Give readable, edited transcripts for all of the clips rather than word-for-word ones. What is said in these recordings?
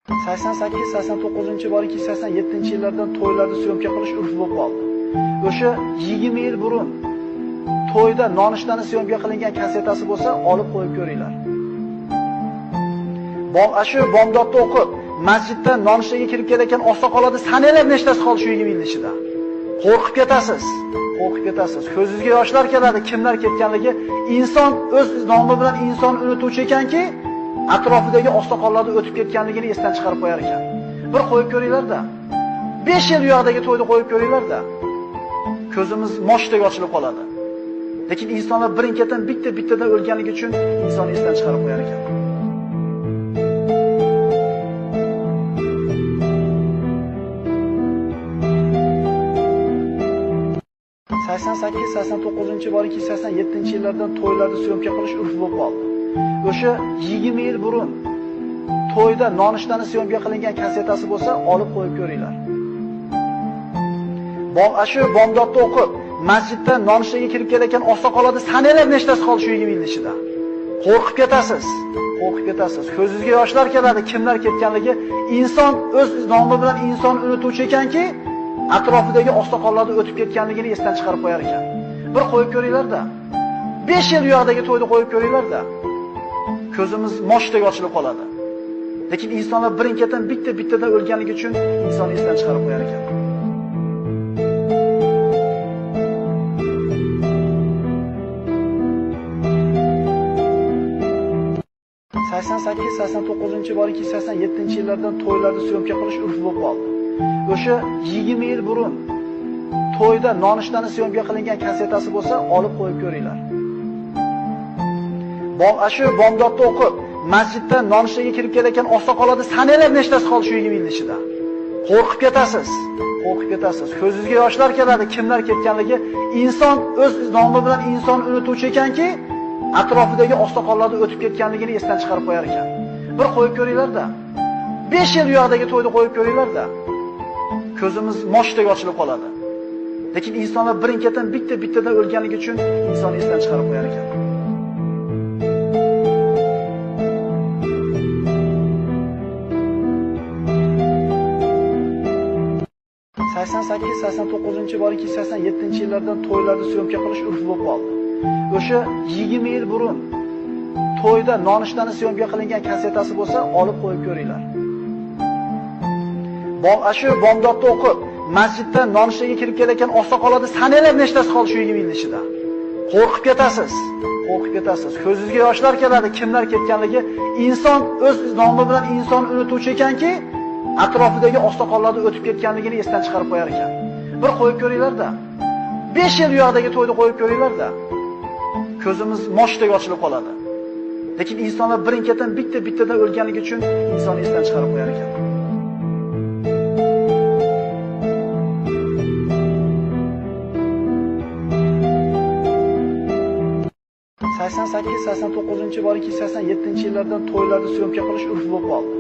88-89 balki 87-yillardan to'ylarda syomka qilish urf bo'lib qoldi. O'sha 20 yil burun to'yda nonushtani syomka qilingan kasetasi bo'lsa, olib qo'yib ko'ringlar. Shu bomdodda o'qib, masjiddan nonushtaga kirib kelayotgan oqsoqollarni sanalab nechtasi qoldi shu 20 yil ichida. Qo'rqib ketasiz. Qo'rqib ketasiz. Ko'zingizga yoshlar keladi, kimlar ketganligi. Inson o'z nomi bilan inson unutuvchi ekanki, atrofidagi oqsoqollarni o'tib ketganligini esdan chiqarib qo'yar ekan. Bir qo'yib ko'ringlar-da. 5 yil u yoqdagi to'yni qo'yib ko'ringlar-da. Ko'zimiz moshdek ochilib qoladi. Lekin insonlar birin-ketin bitta-bittadan o'lganligi uchun inson esdan chiqarib qo'yar ekan. 88-89 balki 87-yillardan to'ylarda syomka qilish urf bo'lib qoldi. O'sha 20 yil burun to'yda nonushtani syomka qilingan kasetasi bo'lsa, olib qo'yib ko'ringlar. Shu bomdodda o'qib, masjiddan nonushtaga kirib kelayotgan oqsoqollarni sanalab nechtasi qoldi shu 20 yil ichida. Qo'rqib ketasiz. Qo'rqib ketasiz. Ko'zingizga yoshlar keladi, kimlar ketganligi. Inson o'z nomi bilan inson unutuvchi ekanki, atrofidagi oqsoqollarni o'tib ketganligini esdan chiqarib qo'yar ekan. Bir qo'yib ko'ringlar-da. 5 yil u yoqdagi to'yni qo'yib ko'ringlar-da. Ko'zimiz moshdek ochilib qoladi. Lekin insonlar birin-ketin bitta-bittadan o'lganligi uchun inson esdan chiqarib qo'yar ekan. 88-89 balki 87-yillardan to'ylarda syomka qilish urf bo'lib qoldi. O'sha 20 yil burun to'yda nonushtani syomka qilingan kasetasi bo'lsa, olib qo'yib ko'ringlar. Shu bomdodda o'qib, masjiddan nonushtaga kirib kelayotgan oqsoqollarni sanalab nechtasi qoldi shu 20 yil ichida. Qo'rqib ketasiz. Qo'rqib ketasiz. Ko'zingizga yoshlar keladi, kimlar ketganligi. Inson o'z nomi bilan inson unutuvchi ekanki, atrofidagi oqsoqollarni o'tib ketganligini esdan chiqarib qo'yar ekan. Bir qo'yib ko'ringlar-da. 5 yil u yoqdagi to'yni qo'yib ko'ringlar-da. Ko'zimiz moshdek ochilib qoladi. Lekin insonlar birin-ketin bitta-bittadan o'lganligi uchun inson esdan chiqarib qo'yar ekan. 88-89 balki 87-yillardan to'ylarda syomka qilish urf bo'lib qoldi. O'sha 20 yil burun to'yda nonushtani syomka qilingan kasetasi bo'lsa, olib qo'yib ko'ringlar. Shu bomdodda o'qib, masjiddan nonushtaga kirib kelayotgan oqsoqollarni sanalab nechtasi qoldi shu 20 yil ichida. Qo'rqib ketasiz. Qo'rqib ketasiz. Ko'zingizga yoshlar keladi, kimlar ketganligi. Inson o'z nomi bilan inson unutuvchi ekanki, atrofidagi oqsoqollarni o'tib ketganligini esdan chiqarib qo'yar ekan. Bir qo'yib ko'ringlar-da. 5 yil u yoqdagi to'yni qo'yib ko'ringlar-da. Ko'zimiz moshdek ochilib qoladi. Lekin insonlar birin-ketin bitta-bittadan o'lganligi uchun inson esdan chiqarib qo'yar ekan. 88-89 balki 87-yillardan to'ylarda syomka qilish urf bo'lib qoldi.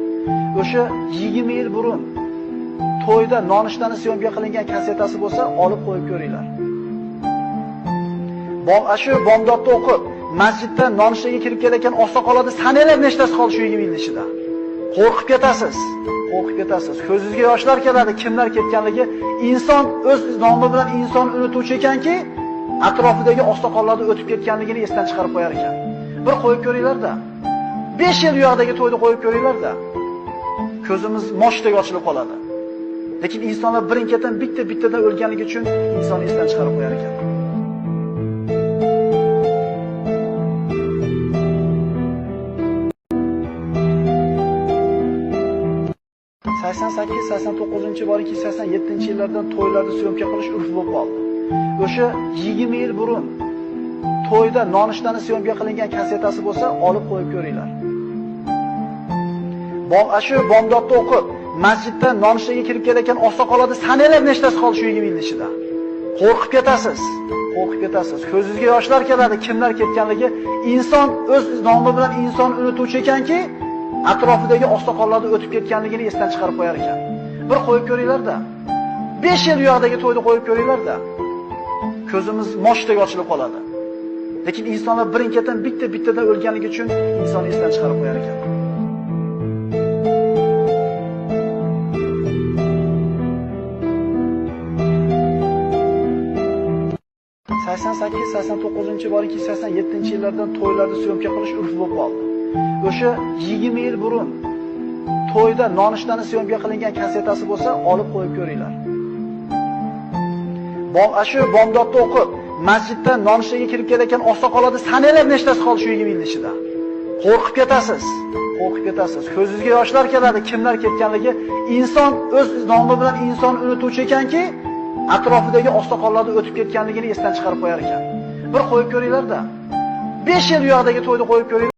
O'sha 20 yil burun to'yda nonushtani syomka qilingan kasetasi bo'lsa, olib qo'yib ko'ringlar. Shu bomdodda o'qib, masjiddan nonushtaga kirib kelayotgan oqsoqollarni sanalab nechtasi qoldi shu 20 yil ichida. Qo'rqib ketasiz. Qo'rqib ketasiz. Ko'zingizga yoshlar keladi, kimlar ketganligi. Inson o'z nomi bilan inson unutuvchi ekanki, atrofidagi oqsoqollarni o'tib ketganligini esdan chiqarib qo'yar ekan. Bir qo'yib ko'ringlar-da. 5 yil u yoqdagi to'yni qo'yib ko'ringlar-da. Ko'zimiz moshdek ochilib qoladi. Lekin insonlar birin-ketin bitta-bittadan o'lganligi uchun inson esdan chiqarib qo'yar ekan. 88-89 balki 87-yillardan to'ylarda syomka qilish urf bo'lib qoldi. O'sha 20 yil burun to'yda nonushtani syomka qilingan kasetasi bo'lsa, olib qo'yib ko'ringlar. Shu bomdodda o'qib, masjiddan nonushtaga kirib kelayotgan oqsoqollarni sanalab nechtasi qoldi shu 20 yil ichida. Qo'rqib ketasiz. Qo'rqib ketasiz. Ko'zingizga yoshlar keladi, kimlar ketganligi. Inson o'z nomi bilan inson unutuvchi ekanki, atrofidagi oqsoqollarni o'tib ketganligini esdan chiqarib qo'yar ekan. Bir qo'yib ko'ringlar-da. 5 yil u yoqdagi to'yni qo'yib ko'ringlar-da. Ko'zimiz moshdek ochilib qoladi. Lekin insonlar birin-ketin bitta-bittadan o'lganligi uchun inson esdan chiqarib qo'yar ekan. 88-89 balki 87-yillardan to'ylarda syomka qilish urf bo'lib qoldi. O'sha 20 yil burun to'yda nonushtani syomka qilingan kasetasi bo'lsa, olib qo'yib ko'ringlar. Shu bomdodda o'qib, masjidda nonushtaga kirib kelayotgan oqsoqollarni sanalab nechtasi qoldi shu 20 yil ichida. Qo'rqib ketasiz. Qo'rqib ketasiz. Ko'zingizga yoshlar keladi, kimlar ketganligi. Inson o'z nomi bilan inson unutuvchi ekanki, atrofidagi oqsoqollarni o'tib ketganligini esdan chiqarib qo'yar ekan. Bir qo'yib ko'ringlar-da. 5 yil u yoqdagi to'yni qo'yib ko'ringlar.